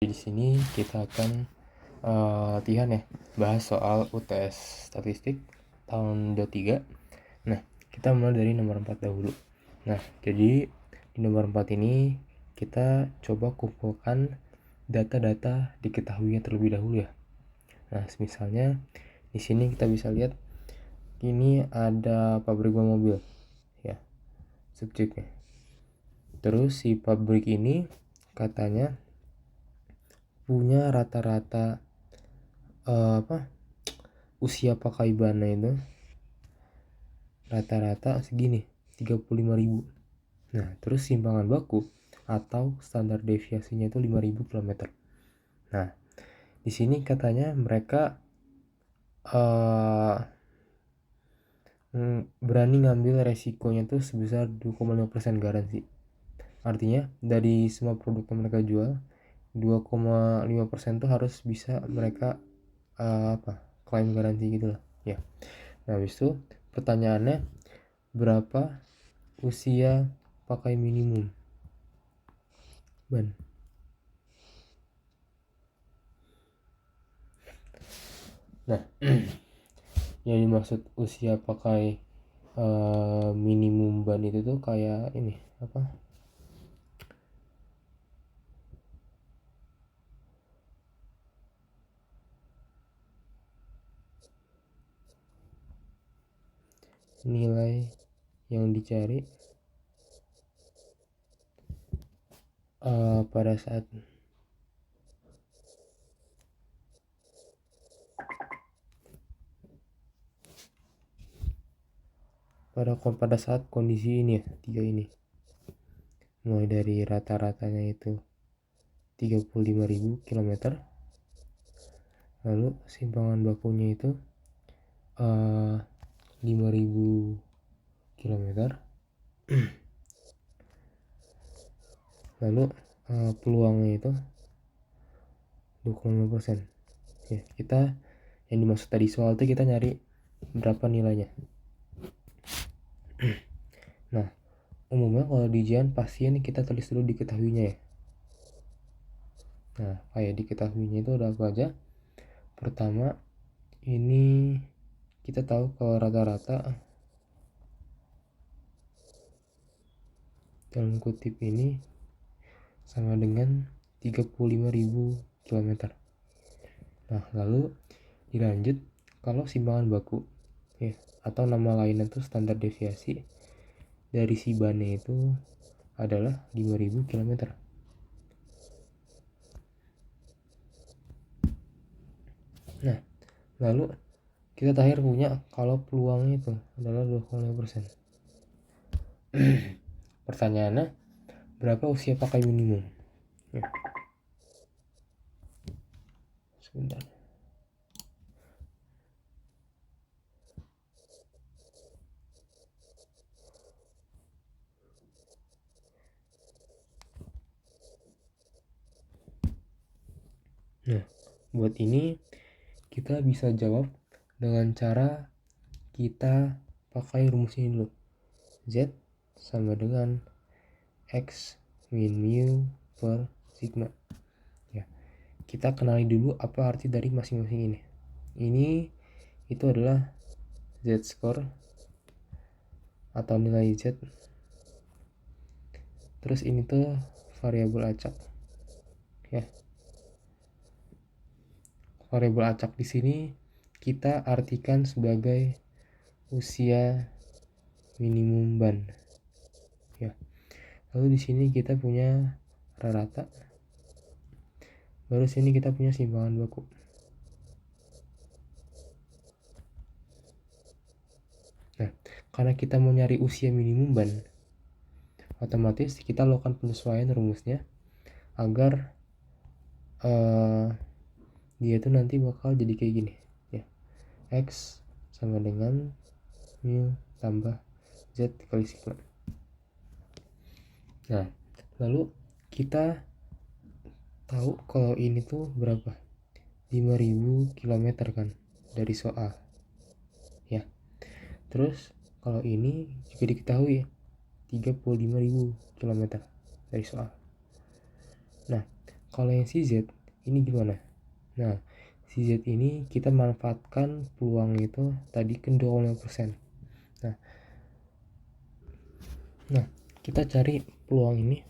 Di sini kita akan latihan ya, bahas soal UTS statistik tahun 23. Nah, kita mulai dari nomor 4 dahulu. Nah, jadi di nomor 4 ini kita coba kumpulkan data-data diketahuinya terlebih dahulu ya. Nah, misalnya di sini kita bisa lihat ini ada pabrik ban mobil ya, subjeknya. Terus si pabrik ini katanya punya rata-rata usia pakai bannya itu rata-rata segini, 35.000. Nah, terus simpangan baku atau standar deviasinya itu 5.000 km. Nah, di sini katanya mereka berani ngambil resikonya tuh sebesar 2,5% garansi. Artinya dari semua produk yang mereka jual, 2,5% tuh harus bisa mereka klaim garansi gitu lah ya. Nah, habis itu pertanyaannya, berapa usia pakai minimum ban? Nah, yang dimaksud usia pakai minimum ban itu tuh kayak ini nilai yang dicari pada saat pada saat kondisi ini ya, 3 ini, mulai dari rata-ratanya itu 35.000 km, lalu simpangan bakunya itu 5.000 km, lalu peluangnya itu 2,5%. Ya, kita yang dimaksud tadi soal itu kita nyari berapa nilainya. Nah, umumnya kalau di ujian pasien kita tulis dulu diketahuinya ya. Nah, kayak diketahuinya itu ada apa aja. Pertama, ini kita tahu kalau rata-rata dalam kutip ini sama dengan 35.000 km. Nah, lalu dilanjut kalau simpangan baku ya, atau nama lainnya itu standar deviasi dari si bannya itu adalah 5.000 km. Nah, lalu kita terakhir punya kalau peluangnya itu adalah 2,5%. Pertanyaannya, berapa usia pakai minimum? Ya. Sebentar. Nah, buat ini kita bisa jawab dengan cara kita pakai rumus ini dulu. Z sama dengan X min mu per sigma. Ya, kita kenali dulu apa arti dari masing-masing ini. Ini itu adalah Z score atau nilai Z. Terus ini tuh variabel acak. Ya. Variabel acak di sini kita artikan sebagai usia minimum ban. Ya. Lalu di sini kita punya rata-rata. Baru sini kita punya simpangan baku. Nah, karena kita mau nyari usia minimum ban, otomatis kita lakukan penyesuaian rumusnya agar dia itu nanti bakal jadi kayak gini ya. X sama dengan mu tambah Z kali sigma. Nah, lalu kita tahu kalau ini tuh berapa? 5.000 km kan dari soal ya. Terus kalau ini juga diketahui ya, 35.000 km dari soal. Nah, Kalau yang si Z ini gimana? Nah, si Z ini kita manfaatkan peluang itu tadi ke 25%. Nah, kita cari peluang ini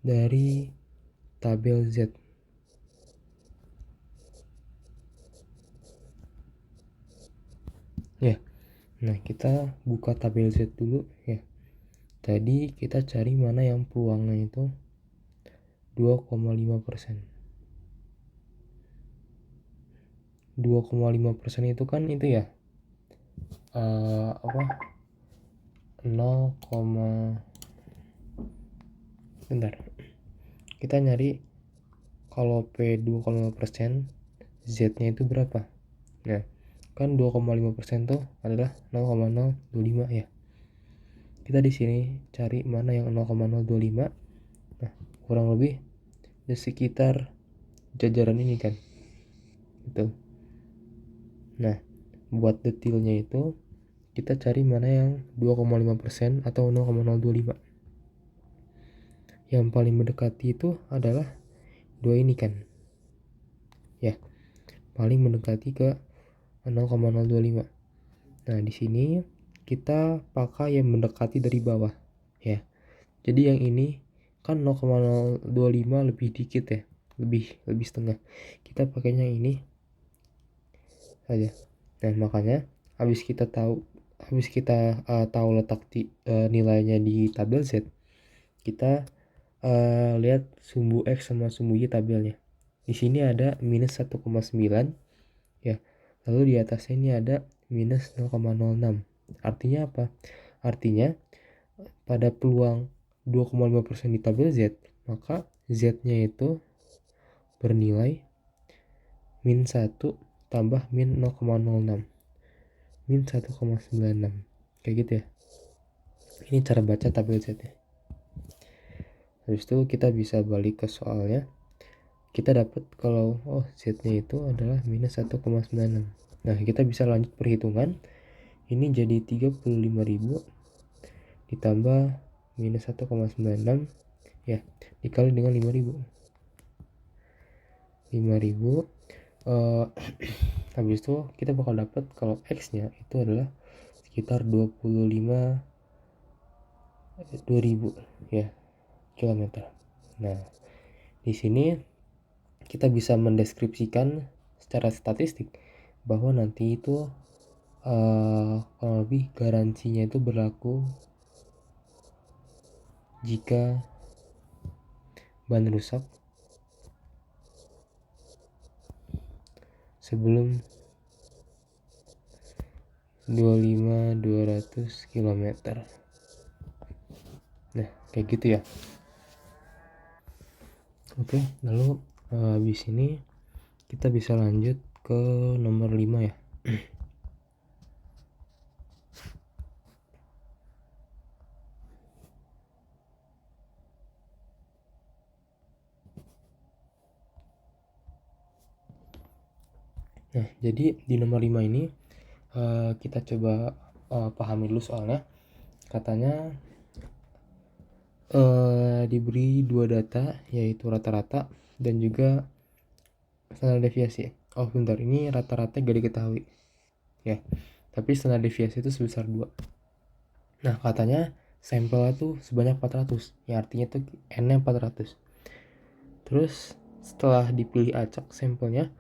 dari tabel Z. Ya. Nah, kita buka tabel Z dulu ya. Tadi kita cari mana yang peluangnya itu 2,5%. 2,5% itu kan itu ya. Apa? 0, bentar. Kita nyari kalau P 2,5%, Z-nya itu berapa? Nah, kan 2,5% tuh adalah 0,025 ya. Kita di sini cari mana yang 0,025. Nah, kurang lebih di sekitar jajaran ini kan. Gitu. Nah, buat detailnya itu kita cari mana yang 2,5% atau 0,025. Yang paling mendekati itu adalah dua ini kan. Ya, paling mendekati ke 0,025. Nah, di sini kita pakai yang mendekati dari bawah ya. Jadi yang ini kan 0,025 lebih dikit ya. Lebih setengah. Kita pakainya ini saja. Nah, makanya habis kita tahu letak nilainya di tabel Z, kita lihat sumbu X sama sumbu Y tabelnya. Di sini ada minus 1,9 ya. Lalu di atasnya ini ada minus 0,06. Artinya apa? Artinya pada peluang 2,5% di tabel Z, maka Z-nya itu bernilai min 1 tambah min 0,06. Min 1,96. Kayak gitu ya. Ini cara baca tabel Z ya. Habis itu kita bisa balik ke soalnya. Kita dapat kalau Z-nya itu adalah minus 1,96. Nah, kita bisa lanjut perhitungan. Ini jadi 35.000 ditambah minus 1,96 ya, dikali dengan 5.000. Habis itu kita bakal dapat kalau X-nya itu adalah sekitar 2.000 ya kilometer. Nah, di sini kita bisa mendeskripsikan secara statistik bahwa nanti itu kurang lebih garansinya itu berlaku jika ban rusak sebelum 200 km. Nah, kayak gitu ya. Oke, lalu habis ini kita bisa lanjut ke nomor 5 ya. Nah, jadi di nomor 5 ini kita coba pahami dulu soalnya. Katanya diberi dua data, yaitu rata-rata dan juga standar deviasi. Oh bentar, ini rata-rata gak diketahui ya, tapi standar deviasi itu sebesar 2. Nah, katanya sampelnya tuh sebanyak 400, ya artinya tuh N-nya 400. Terus setelah dipilih acak sampelnya,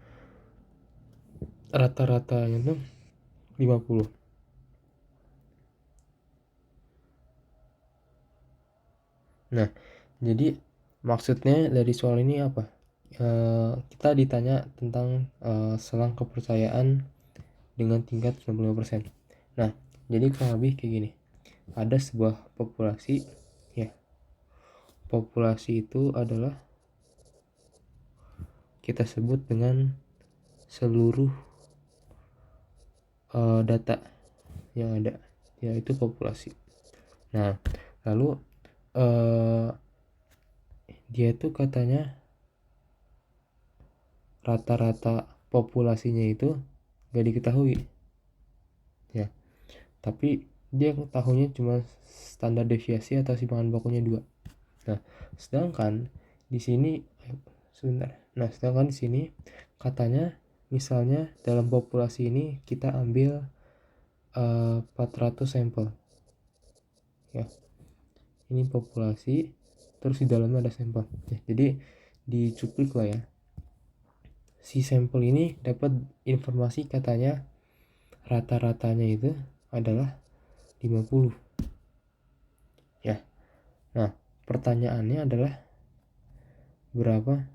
rata-ratanya tuh 50. Nah, jadi maksudnya dari soal ini apa? Kita ditanya tentang selang kepercayaan dengan tingkat 95%. Nah, jadi kurang lebih kayak gini. Ada sebuah populasi ya. Populasi itu adalah kita sebut dengan seluruh data yang ada, yaitu populasi. Nah, lalu dia tuh katanya rata-rata populasinya itu gak diketahui ya, tapi dia tahunya cuma standar deviasi atau simpangan bakunya 2. Nah, sedangkan di sini sebentar. Nah, sedangkan di sini katanya misalnya dalam populasi ini kita ambil 400 sampel. Ya. Ini populasi, terus di dalamnya ada sampel. Ya, jadi dicuplik lah ya. Si sampel ini dapat informasi katanya rata-ratanya itu adalah 50. Ya. Nah, pertanyaannya adalah berapa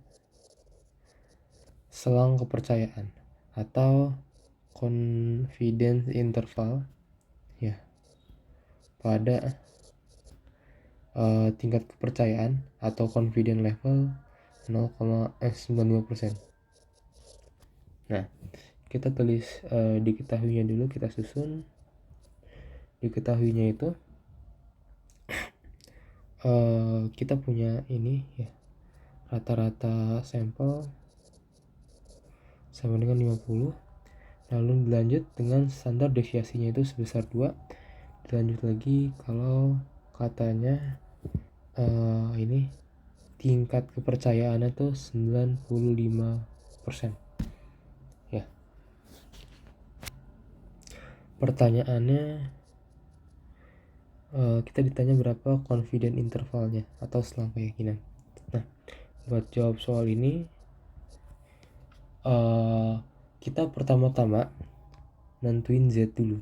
selang kepercayaan atau confidence interval ya pada tingkat kepercayaan atau confidence level 0,95%. Nah, kita tulis diketahuinya dulu, kita susun. Diketahuinya itu kita punya ini ya, rata-rata sampel sama dengan 50, lalu dilanjut dengan standar deviasinya itu sebesar 2. Dilanjut lagi kalau katanya ini tingkat kepercayaannya tuh 95%. Ya. Pertanyaannya kita ditanya berapa confidence intervalnya atau selang keyakinan. Nah, buat jawab soal ini kita pertama-tama nentuin Z dulu.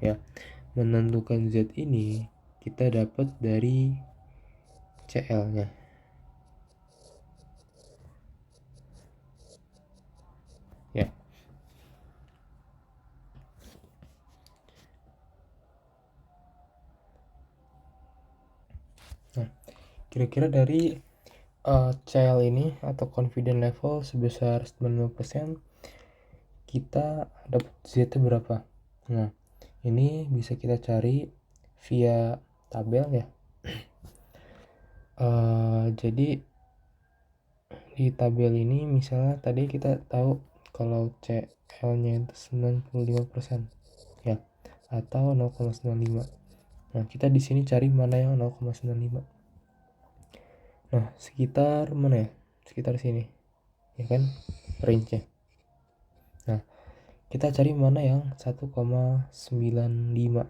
Ya, menentukan Z ini kita dapat dari CL-nya. Ya. Nah, kira-kira dari CL ini atau confidence level sebesar 90%, kita dapat Z berapa? Nah, ini bisa kita cari via tabel ya. Jadi di tabel ini misalnya tadi kita tahu kalau CL-nya itu 95% ya, atau 0,95. Nah, kita di sini cari mana yang 0,95. Nah, sekitar mana ya? Sekitar sini. Ya kan? Range-nya. Nah, kita cari mana yang 1,95.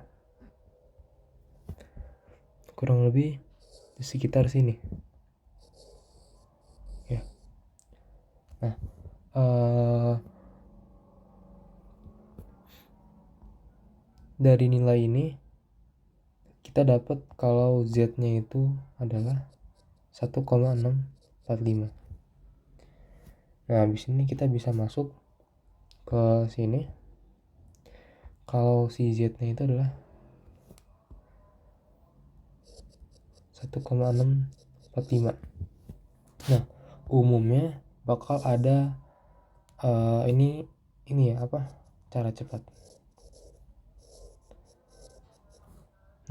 Kurang lebih di sekitar sini. Ya. Nah, dari nilai ini kita dapat kalau Z-nya itu adalah 1,645. Nah, habis ini kita bisa masuk ke sini. Kalau si Z-nya itu adalah 1,645. Nah, umumnya bakal ada ini ya apa? Cara cepat.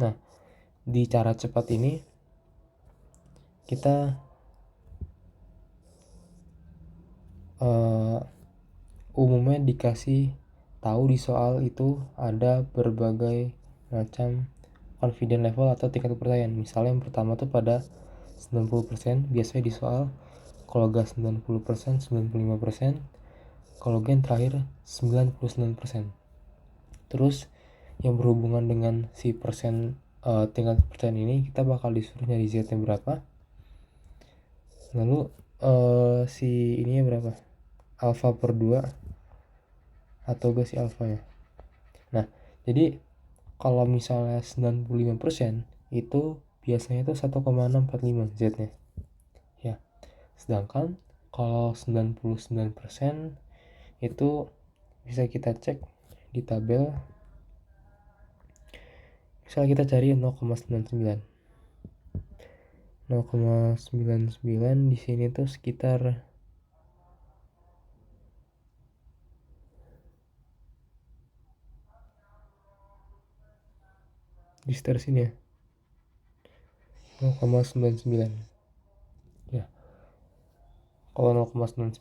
Nah, di cara cepat ini kita umumnya dikasih tahu di soal itu ada berbagai macam confidence level atau tingkat kepercayaan. Misalnya yang pertama tuh pada 90%, biasanya di soal kalau gak 90%, 95%, kalau yang terakhir 99%. Terus yang berhubungan dengan si persen tingkat kepercayaan ini, kita bakal disuruh nyari Z-nya berapa, lalu si ininya berapa, alpha per 2 atau gak si alfanya. Nah, jadi kalau misalnya 95% itu biasanya itu 1,645 Z-nya ya. Sedangkan kalau 99% itu bisa kita cek di tabel. Misalnya kita cari 0,99. 0,99 di sini tuh sekitar di sekitar sini ya, 0,99 ya. Kalau 0,99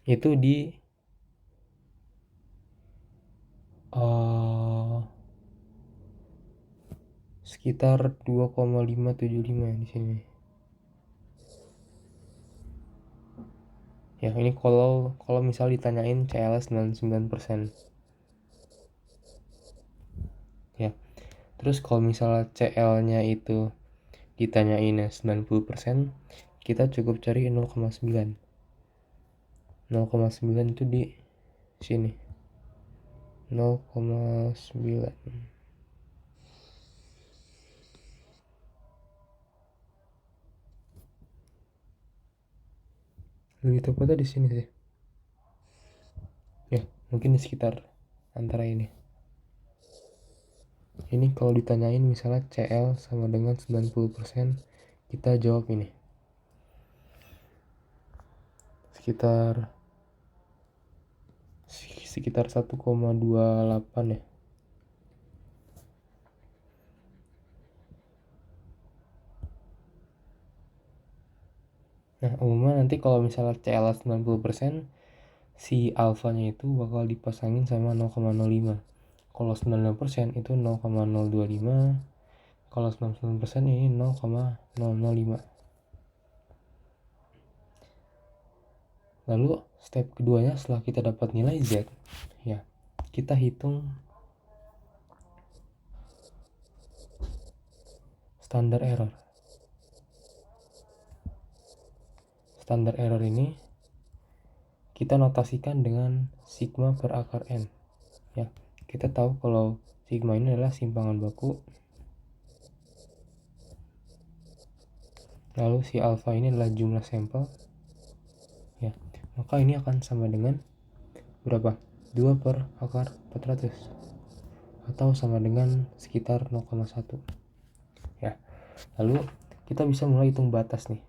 itu di sekitar 2,575 di sini. Ya, ini kalau misal ditanyain CLS 99%. Ya. Terus kalau misalnya CL-nya itu ditanyain 90%, kita cukup cari 0,9. 0,9 itu di sini. 0,9. Lebih tepatnya di sini sih. Ya, mungkin di sekitar antara ini. Ini kalau ditanyain misalnya CL sama dengan 90%, kita jawab ini. Sekitar 1,28 ya. Nah, umumnya nanti kalau misalnya CL 90%, si alfanya itu bakal dipasangin sama 0,05. Kalau 95% itu 0,025. Kalau 99% ini 0,005. Lalu step keduanya setelah kita dapat nilai Z, ya, kita hitung standar error. Standar error ini kita notasikan dengan sigma per akar N. Ya, kita tahu kalau sigma ini adalah simpangan baku. Lalu si alfa ini adalah jumlah sampel. Ya, maka ini akan sama dengan berapa? 2 per akar 400. Atau sama dengan sekitar 0,1. Ya. Lalu kita bisa mulai hitung batas nih.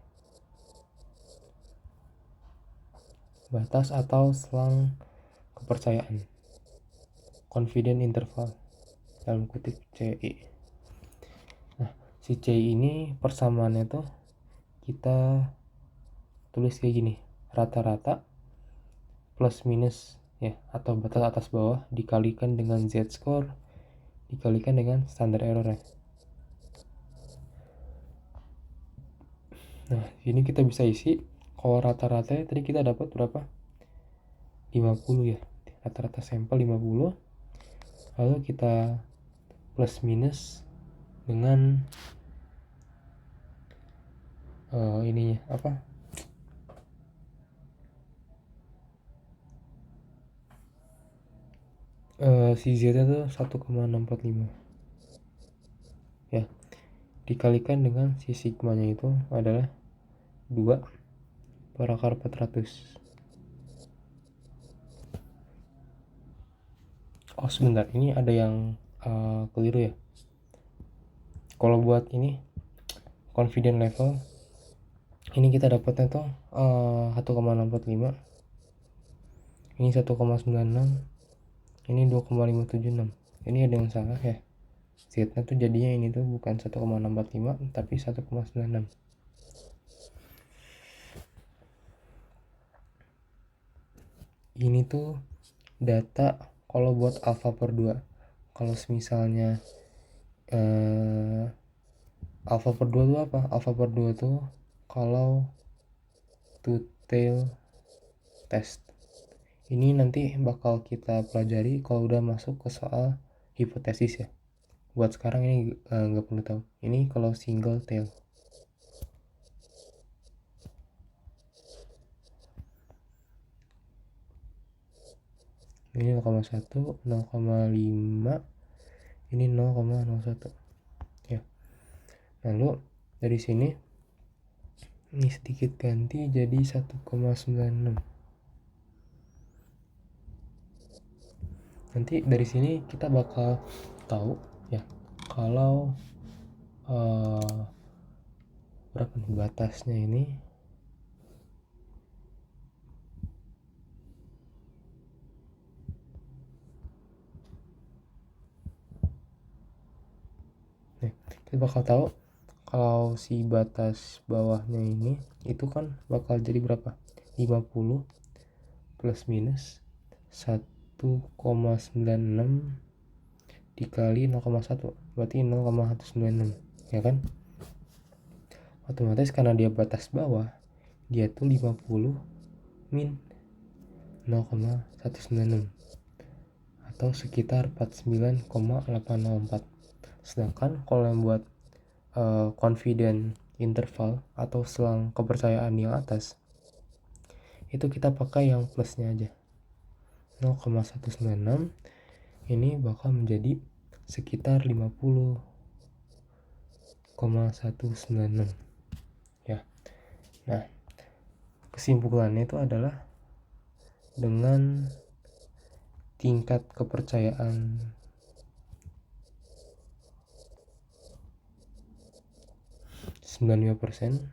Batas atau selang kepercayaan. Confidence interval dalam kutip CI. Nah, si CI ini persamaannya tuh kita tulis kayak gini. Rata-rata plus minus ya, atau batas atas bawah dikalikan dengan Z-score dikalikan dengan standar error ya. Nah, ini kita bisa isi kalau rata-rata tadi kita dapat berapa? 50 ya. Rata-rata sampel 50. Lalu kita plus minus dengan ininya apa? Si Z itu 1,645. Ya. Dikalikan dengan si sigmanya itu adalah 2 per akar 400. Oh sebentar, ini ada yang keliru ya. Kalau buat ini confidence level, ini kita dapatnya tuh 1,645. Ini 1,96. Ini 2,576. Ini ada yang salah ya. Z-nya tuh jadinya ini tuh bukan 1,645 tapi 1,96. Ini tuh data kalau buat alpha per 2. Kalau misalnya alpha per 2 tuh apa? Alpha per 2 tuh kalau two-tail test. Ini nanti bakal kita pelajari kalau udah masuk ke soal hipotesis ya. Buat sekarang ini nggak perlu tahu. Ini kalau single tail. Ini 0,1, 0,5, ini 0,01. Ya. Lalu dari sini ini sedikit ganti jadi 1,96. Nanti dari sini kita bakal tahu ya kalau berapa nih batasnya ini. Nih, kita bakal tahu kalau si batas bawahnya ini itu kan bakal jadi berapa? 50 plus minus 1,96 dikali 0,1 berarti 0,196 ya kan. Otomatis karena dia batas bawah, dia tuh 50 min 0,196 atau sekitar 49,804. Sedangkan kalau yang buat confident interval atau selang kepercayaan yang atas, itu kita pakai yang plusnya aja. 0,196 ini bakal menjadi sekitar 50,196 ya. Nah, kesimpulannya itu adalah dengan tingkat kepercayaan 95%,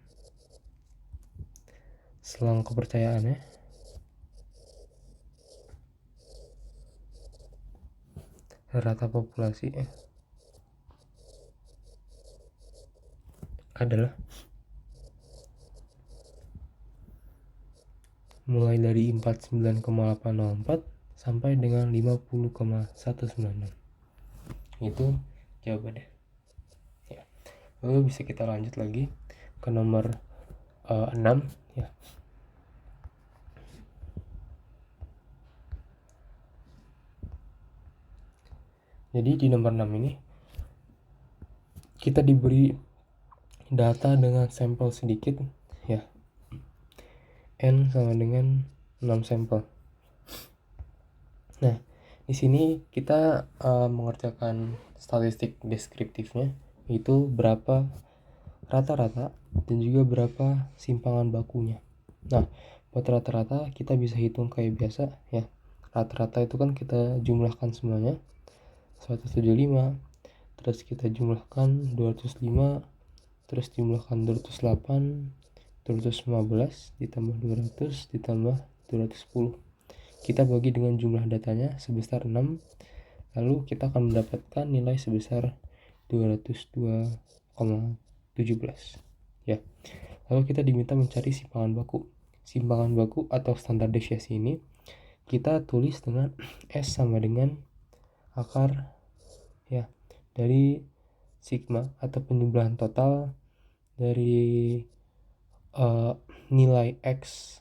selang kepercayaannya rata populasi adalah mulai dari 49,804 sampai dengan 50,196. Itu jawabannya ya. Lalu bisa kita lanjut lagi ke nomor 6 ya. Jadi di nomor 6 ini kita diberi data dengan sampel sedikit ya. N sama dengan 6 sampel. Nah, di sini kita mengerjakan statistik deskriptifnya, itu berapa rata-rata dan juga berapa simpangan bakunya. Nah, buat rata-rata kita bisa hitung kayak biasa ya. Rata-rata itu kan kita jumlahkan semuanya 175, terus kita jumlahkan 205, terus jumlahkan 208, 215 ditambah 200 ditambah 210. Kita bagi dengan jumlah datanya sebesar 6, lalu kita akan mendapatkan nilai sebesar 202,17 ya. Lalu kita diminta mencari simpangan baku. Simpangan baku atau standar deviasi ini kita tulis dengan S sama dengan akar ya dari sigma atau penjumlahan total dari nilai X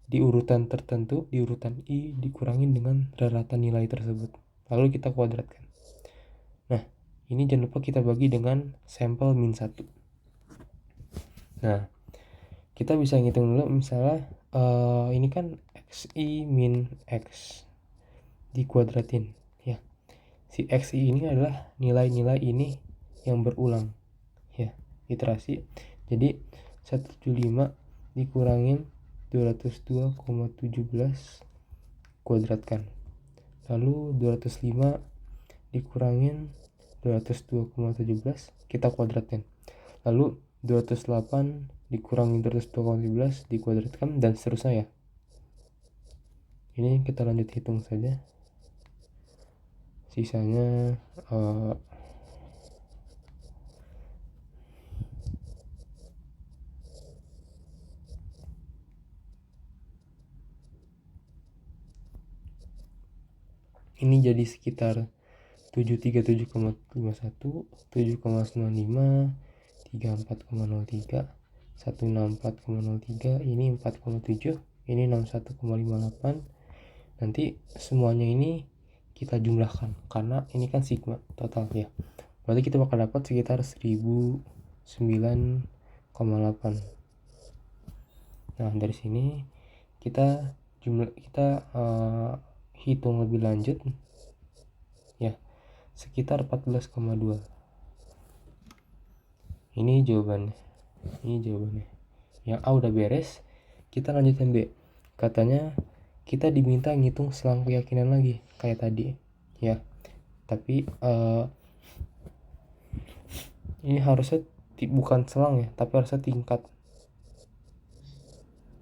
di urutan tertentu, di urutan I dikurangin dengan rata nilai tersebut, lalu kita kuadratkan. Nah, ini jangan lupa kita bagi dengan sampel min 1. Nah, kita bisa ngitung dulu misalnya ini kan XI min X dikuadratin ya. Si XI ini adalah nilai-nilai ini yang berulang ya, iterasi. Jadi 175 dikurangin 202,17 kuadratkan. Lalu 205 dikurangin 202,17 kita kuadratkan. Lalu 208 dikurangin 202,17 dikuadratkan dan seterusnya ya. Ini kita lanjut hitung saja. Sisanya ini jadi sekitar 737,51, 7,95, 34,03, 164,03, ini 4,7, ini 61,58. Nanti semuanya ini kita jumlahkan karena ini kan sigma total ya. Berarti kita bakal dapat sekitar 1009,8. Nah, dari sini kita hitung lebih lanjut ya, sekitar 14,2. Ini jawabannya. Yang A udah beres, kita lanjut yang B. Katanya kita diminta ngitung selang keyakinan lagi kayak tadi ya. Tapi ini harusnya bukan selang ya, tapi harusnya tingkat.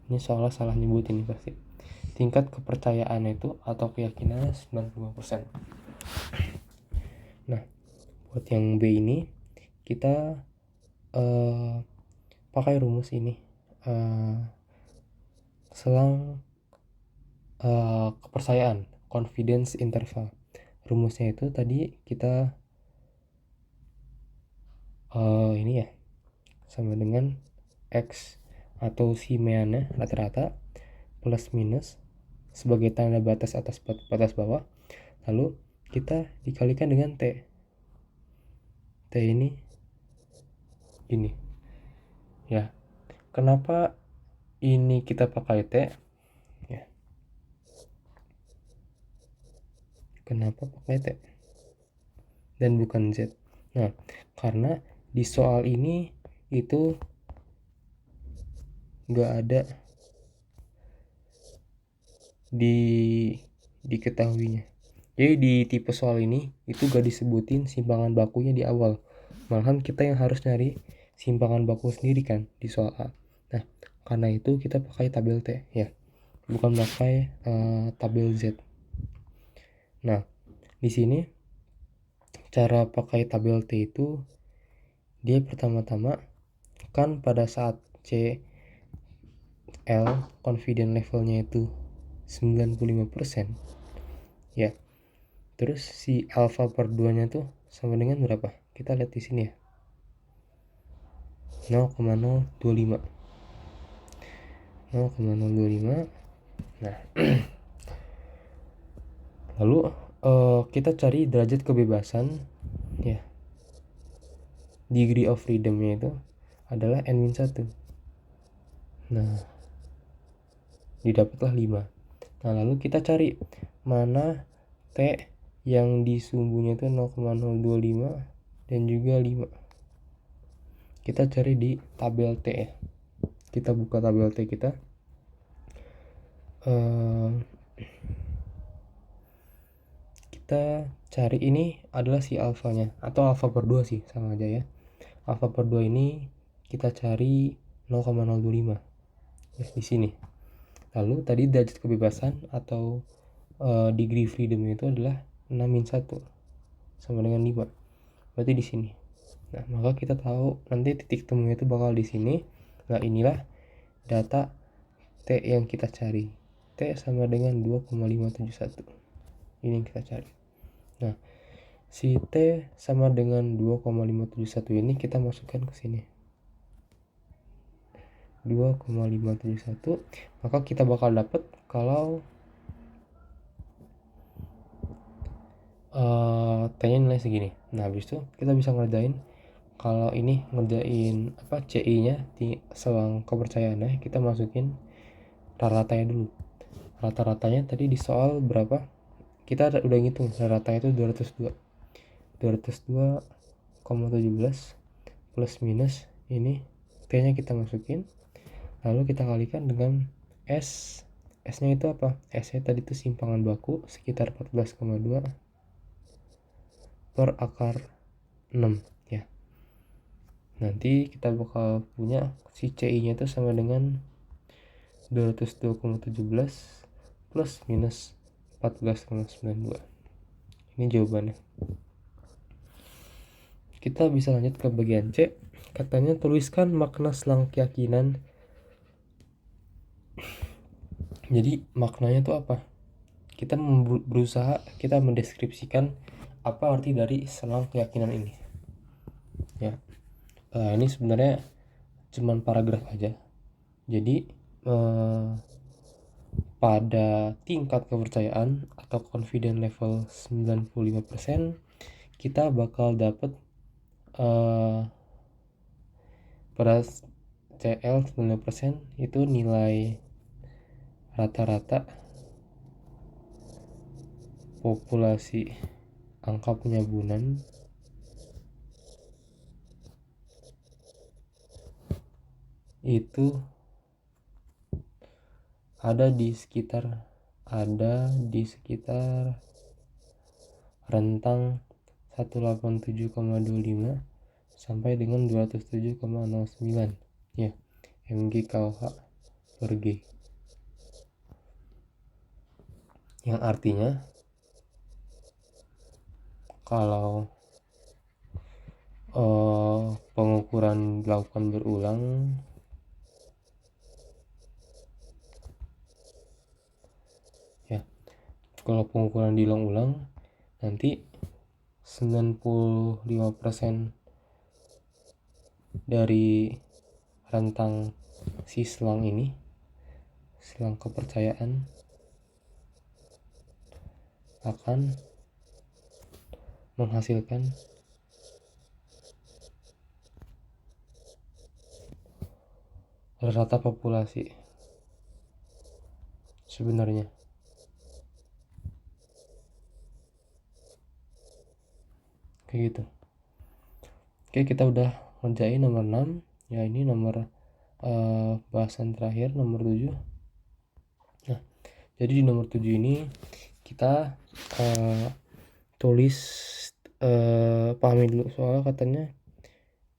Ini soalnya salah nyebut ini pasti. Tingkat kepercayaan itu atau keyakinannya 95%. Nah, buat yang B ini kita pakai rumus ini, selang kepercayaan, confidence interval. rumusnya itu tadi kita ini ya, sama dengan X atau simeannya rata-rata plus minus sebagai tanda batas atas batas bawah, lalu kita dikalikan dengan T. T ini ya. Kenapa ini kita pakai T ya? Kenapa pakai T dan bukan Z? Nah, karena di soal ini itu nggak ada diketahuinya. Jadi di tipe soal ini itu gak disebutin simpangan bakunya di awal. Malahan kita yang harus nyari simpangan baku sendiri kan di soal A. Nah, karena itu kita pakai tabel T ya. Bukan pakai tabel Z. Nah, di sini cara pakai tabel T itu dia pertama-tama kan pada saat CL confidence levelnya itu 95% ya. Terus si alpha per 2 nya tuh sama dengan berapa? Kita lihat di sini ya. 0,025. 0,025. Nah, lalu kita cari derajat kebebasan ya. Degree of freedom-nya itu adalah N-1. Nah, didapatlah 5. Nah, lalu kita cari mana T yang di sumbunya itu 0,025 dan juga 5. Kita cari di tabel T ya. Kita buka tabel T kita. Kita cari ini adalah si alfanya atau alfa per 2 sih, sama aja ya. Alfa per 2 ini kita cari 0,025 ya, di sini. Lalu tadi derajat kebebasan atau degree freedom itu adalah 6-1 sama dengan 5. Berarti di sini. Nah, maka kita tahu nanti titik temunya itu bakal di sini. Nah, inilah data T yang kita cari. T sama dengan 2,571. Ini yang kita cari. Nah, si T sama dengan 2,571 ini kita masukkan ke sini. 2,571, maka kita bakal dapat kalau T-nya nilai segini. Nah, habis itu kita bisa ngerjain kalau ini ngerjain CI-nya di selang kepercayaannya, kita masukin rata-ratanya dulu. Rata-ratanya tadi di soal berapa? Kita udah ngitung rata-ratanya itu 202. 202,17 plus minus ini T-nya kita masukin. Lalu kita kalikan dengan S. S-nya itu apa? S-nya tadi itu simpangan baku sekitar 14,2 per akar 6 ya. Nanti kita bakal punya si CI-nya itu sama dengan 202,17 plus minus 14,92. Ini jawabannya. Kita bisa lanjut ke bagian C. Katanya tuliskan makna selang keyakinan. Jadi maknanya itu apa? Kita berusaha kita mendeskripsikan apa arti dari selang keyakinan ini. Ya, ini sebenarnya cuman paragraf aja. Jadi pada tingkat kepercayaan atau confidence level 95%, kita bakal dapat pada CL 9% itu nilai rata-rata populasi angka penyabunan itu ada di sekitar rentang 187,25 sampai dengan 207,09 ya mg/kh per G, yang artinya kalau pengukuran dilakukan berulang ya, kalau pengukuran diulang-ulang nanti 95% dari rentang si selang ini, selang kepercayaan, akan menghasilkan rata populasi sebenarnya. Kayak gitu. Oke, kita udah ngerjain nomor 6. Ya, ini nomor bahasan terakhir, nomor 7. Nah, jadi di nomor 7 ini kita tulis, pahami dulu soalnya katanya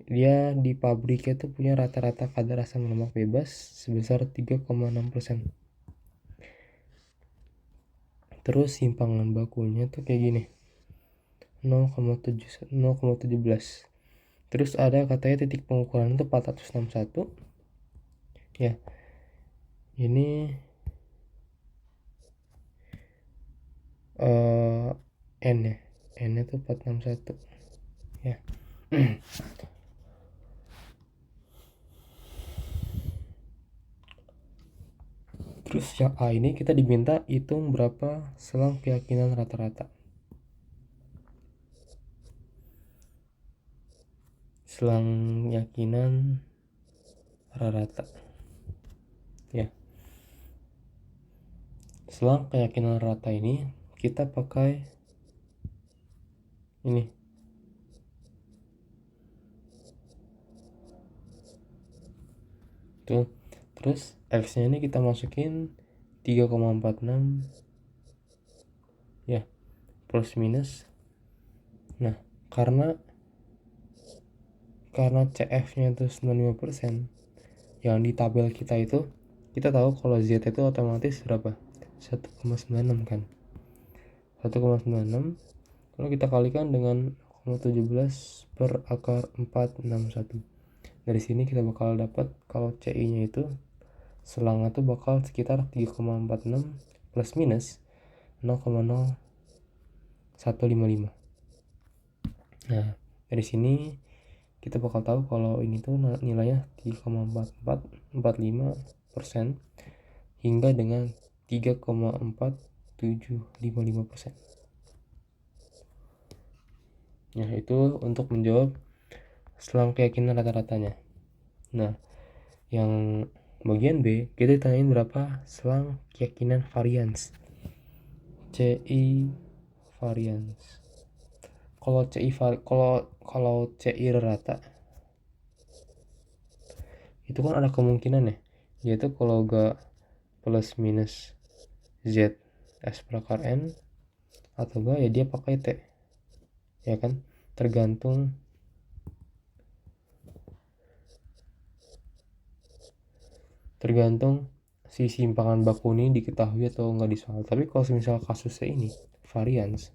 dia di pabriknya tuh punya rata-rata kadar asam lemak bebas sebesar 3,6%. Terus simpangan bakunya tuh kayak gini, 0,17. Terus ada katanya titik pengukuran itu 461. Ya, ini N ya, N itu 461 ya. Terus yang A ini kita diminta hitung berapa selang keyakinan rata-rata. Selang keyakinan rata-rata ya. Selang keyakinan rata ini kita pakai ini. Tuh. Terus X-nya ini kita masukin 3,46 ya, plus minus. Nah, karena CF-nya itu 95%, yang di tabel kita itu kita tahu kalau Z itu otomatis berapa? 1,96 kan. 1,96 kalau kita kalikan dengan 0,17 per akar 461. Dari sini kita bakal dapat kalau CI-nya itu selangnya tuh bakal sekitar 3,46 plus minus 0,0155. Nah, dari sini kita bakal tahu kalau ini tuh nilainya 3,4445% hingga dengan 3,4755%. Nah, itu untuk menjawab selang keyakinan rata-ratanya. Nah, yang bagian B kita ditanyain berapa selang keyakinan varians, CI varians. Kalau CI rata itu kan ada kemungkinan ya, yaitu kalau gak plus minus Z S per akar N, atau gak ya dia pakai T ya kan, tergantung si simpangan baku ini diketahui atau enggak di soal. Tapi kalau misal kasusnya ini varians,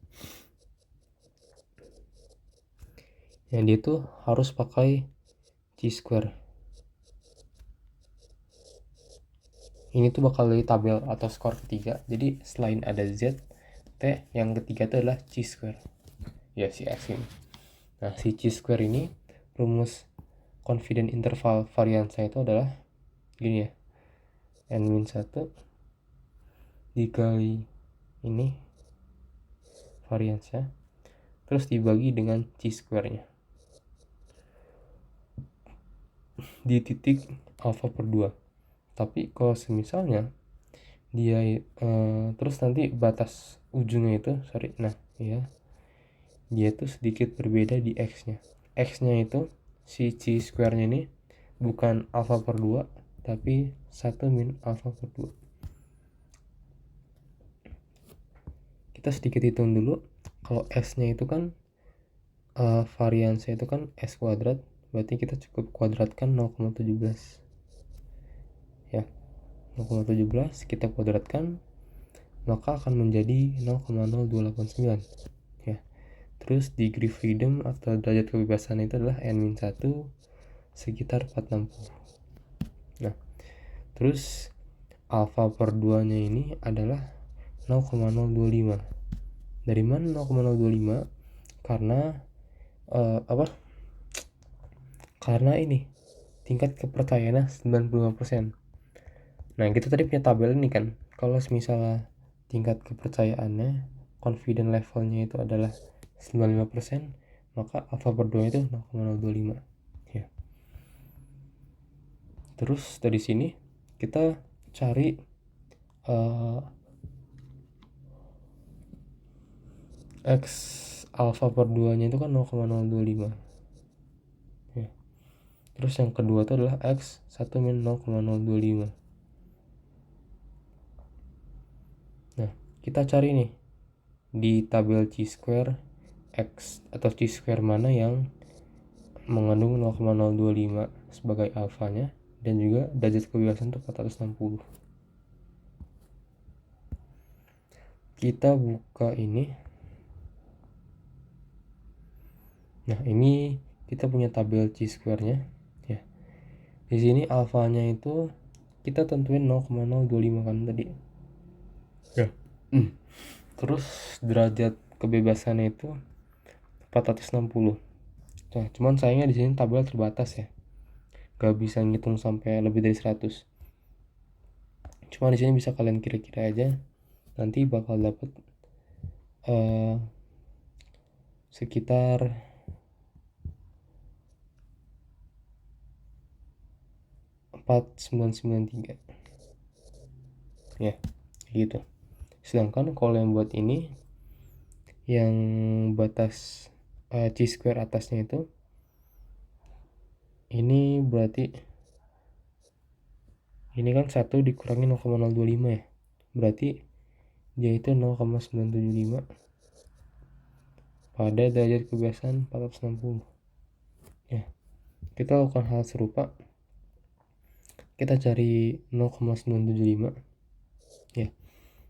yang dia tuh harus pakai chi-square. Ini tuh bakal dari tabel atau skor ketiga. Jadi selain ada Z, T, yang ketiga itu adalah chi-square ya, si X ini. Nah, si chi-square ini rumus confidence interval variansnya itu adalah gini ya, N-1 dikali ini variansnya terus dibagi dengan chi-square nya di titik alpha per 2. Tapi kalau semisalnya dia terus nanti batas ujungnya itu dia tuh sedikit berbeda di X-nya. X-nya itu si chi-square nya ini bukan alpha per 2 tapi 1 min alpha per 2. Kita sedikit hitung dulu. Kalau S-nya itu kan variansnya itu kan S kuadrat, berarti kita cukup kuadratkan 0,17 ya. 0,17 kita kuadratkan maka akan menjadi 0,0289 ya. Terus degree freedom atau derajat kebebasan itu adalah N-1 sekitar 460. Nah, terus alpha per 2 nya ini adalah 0,025 Dari mana 0,025? Karena karena ini tingkat kepercayaannya 95%. Nah, kita tadi punya tabel ini kan. Kalau misalnya tingkat kepercayaannya, confident levelnya itu adalah 95%, maka alfa per 2 itu 0,025. Ya. Terus dari sini kita cari X alfa per 2 nya itu kan 0,025. Ya. Terus yang kedua itu adalah X 1 min 0,025. Nah, kita cari nih di tabel chi-square X atau chi-square mana yang mengandung 0,025 sebagai alfanya, dan juga derajat kebebasan itu 460. Kita buka ini. Nah, ini kita punya tabel chi-square-nya ya. Di sini alfanya itu kita tentuin 0,025 kan tadi. Ya. Terus derajat kebebasannya itu 460. Nah, cuman sayangnya di sini tabel terbatas ya. Gak bisa ngitung sampai lebih dari 100. Cuma di sini bisa kalian kira-kira aja. Nanti bakal dapet sekitar 4993 ya, gitu. Sedangkan kalau yang buat ini, yang batas chi-square atasnya itu, ini berarti ini kan 1 dikurangi 0,025 ya, berarti dia itu 0,975 pada derajat kebebasan 460 ya. Kita lakukan hal serupa, kita cari 0,975 ya,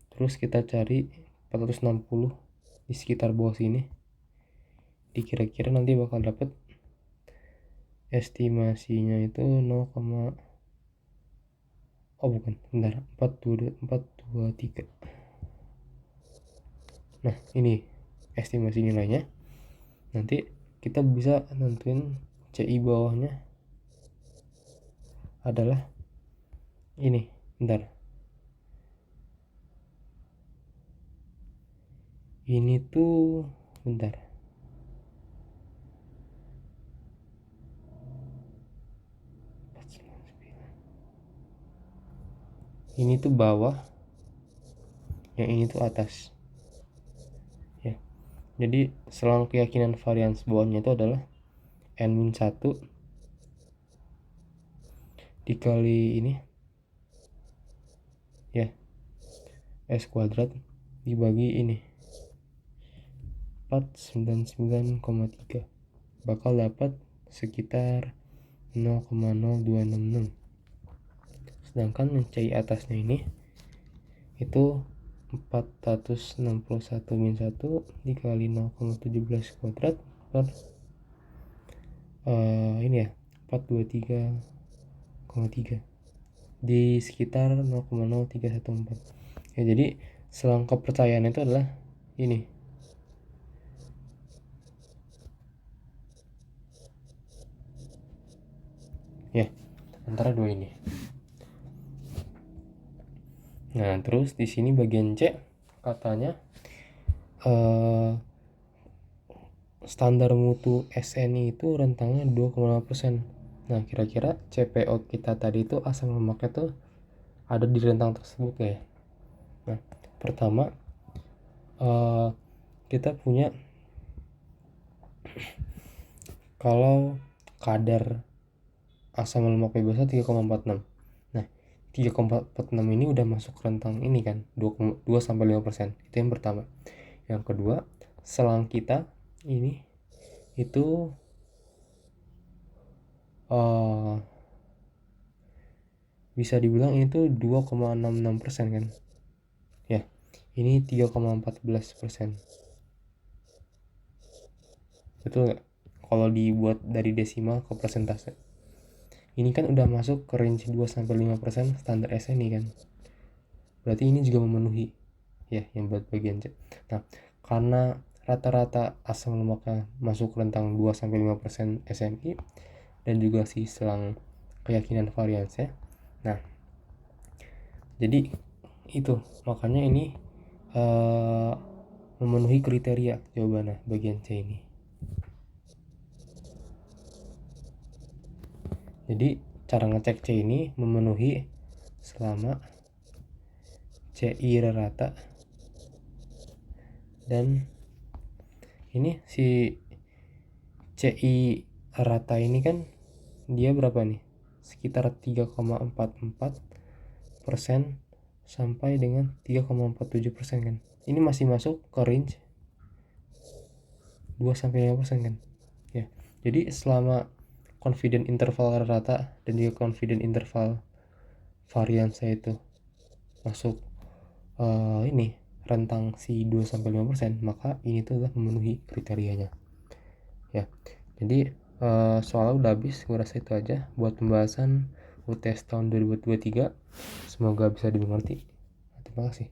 terus kita cari 460 di sekitar bawah sini. Dikira-kira nanti bakal dapet estimasinya itu 423. Nah, ini estimasi nilainya. Nanti kita bisa nentuin CI bawahnya adalah ini. Ini tuh ini tuh bawah, yang ini tuh atas ya. Jadi selang keyakinan varians bawahnya itu adalah n-1 dikali ini ya, S kuadrat dibagi ini 499,3, bakal dapat sekitar 0,0266. Sedangkan yang CI atasnya ini itu 461 min 1 dikali 0,17 kuadrat per ini ya, 423,3 di sekitar 0,0314 ya. Jadi selang kepercayaan itu adalah ini ya, antara dua ini. Nah, terus di sini bagian C katanya standar mutu SNI itu rentangnya 2,5%. Nah, kira-kira CPO kita tadi itu asam lemaknya tuh ada di rentang tersebut ya. Nah, pertama kita punya kalau kadar asam lemak bebasnya 3,46. Nah, 3,46 ini udah masuk rentang ini kan, 2-5%. Itu yang pertama. Yang kedua, selang kita ini itu bisa dibilang ini tuh 2,66% kan ya. Ini 3,14%. Betul nggak? Kalau dibuat dari desimal ke persentase, ini kan udah masuk ke range 2-5% standar SNI kan. Berarti ini juga memenuhi ya yang buat bagian C. Nah, karena rata-rata asam lemaknya masuk rentang 2-5% SMI dan juga si selang keyakinan variansnya. Nah, jadi itu makanya ini memenuhi kriteria jawabannya bagian C ini. Jadi cara ngecek C ini memenuhi selama CI rata dan ini si CI rata ini kan dia berapa nih? Sekitar 3,44% sampai dengan 3,47% kan. Ini masih masuk ke range 2-5% kan. Ya. Jadi selama confident interval rata dan juga confident interval varians itu masuk ini rentang si 2-5%, maka ini tuh adalah memenuhi kriterianya. Ya. Jadi soalnya udah habis, gue rasa itu aja buat pembahasan UTS tahun 2023. Semoga bisa dimengerti. Terima kasih.